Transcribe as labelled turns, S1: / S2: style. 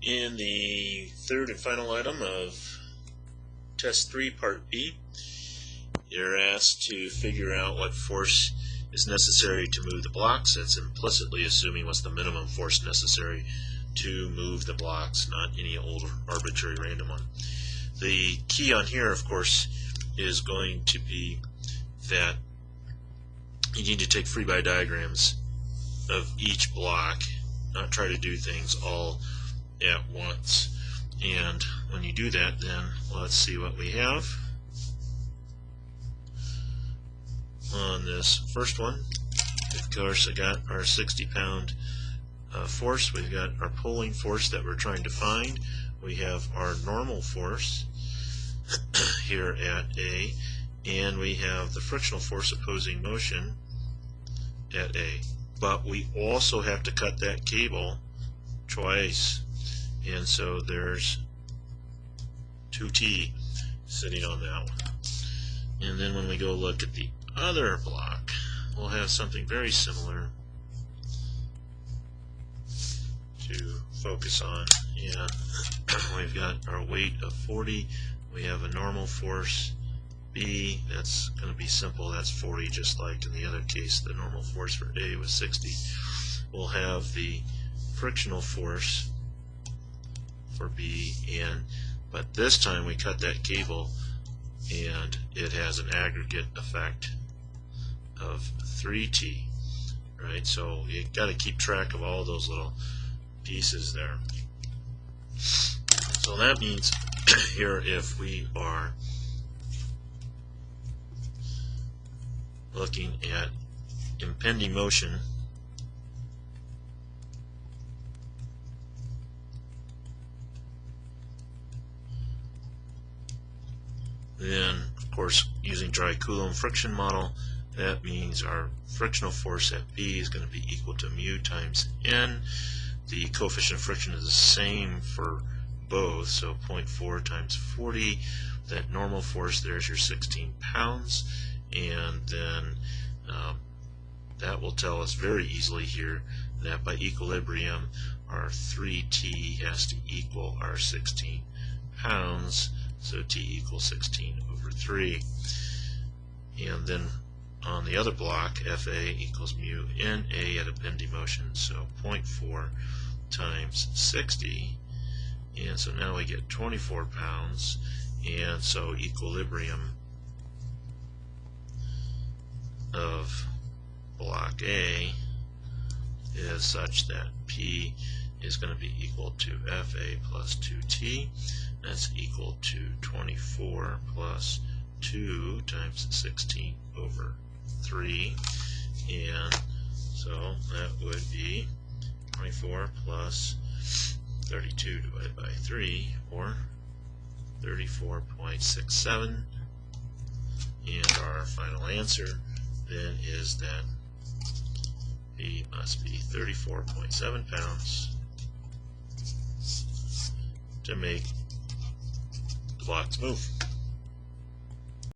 S1: In the third and final item of Test 3, Part B, you're asked to figure out what force is necessary to move the blocks. That's implicitly assuming what's the minimum force necessary to move the blocks, not any old arbitrary random one. The key on here, of course, is going to be that you need to take free body diagrams of each block, not try to do things all at once. And when you do that, then let's see what we have. On this first one, of course, I got our 60-pound force. We've got our pulling force that we're trying to find. We have our normal force here at A, and we have the frictional force opposing motion at A. But we also have to cut that cable twice, and so there's 2T sitting on that one. And then when we go look at the other block, we'll have something very similar to focus on. And we've got our weight of 40. We have a normal force B. That's going to be simple. That's 40, just like in the other case the normal force for A was 60. We'll have the frictional force for B, but this time we cut that cable and it has an aggregate effect of 3T, right? So you got to keep track of all those little pieces there. So that means here, if we are looking at impending motion, then of course using dry Coulomb friction model, that means our frictional force at B is going to be equal to mu times N. The coefficient of friction is the same for both, so 0.4 times 40. That normal force, there's your 16 pounds, and then that will tell us very easily here that by equilibrium our 3T has to equal our 16 pounds, so T equals 16 over 3. And then on the other block, FA equals mu NA at a bending motion, so 0.4 times 60, and so now we get 24 pounds, and so equilibrium of block A is such that P is going to be equal to FA plus 2T. That's equal to 24 plus 2 times 16 over 3, and so that would be 24 plus 32 divided by 3, or 34.67, and our final answer then is that B must be 34.7 pounds to make the blocks move.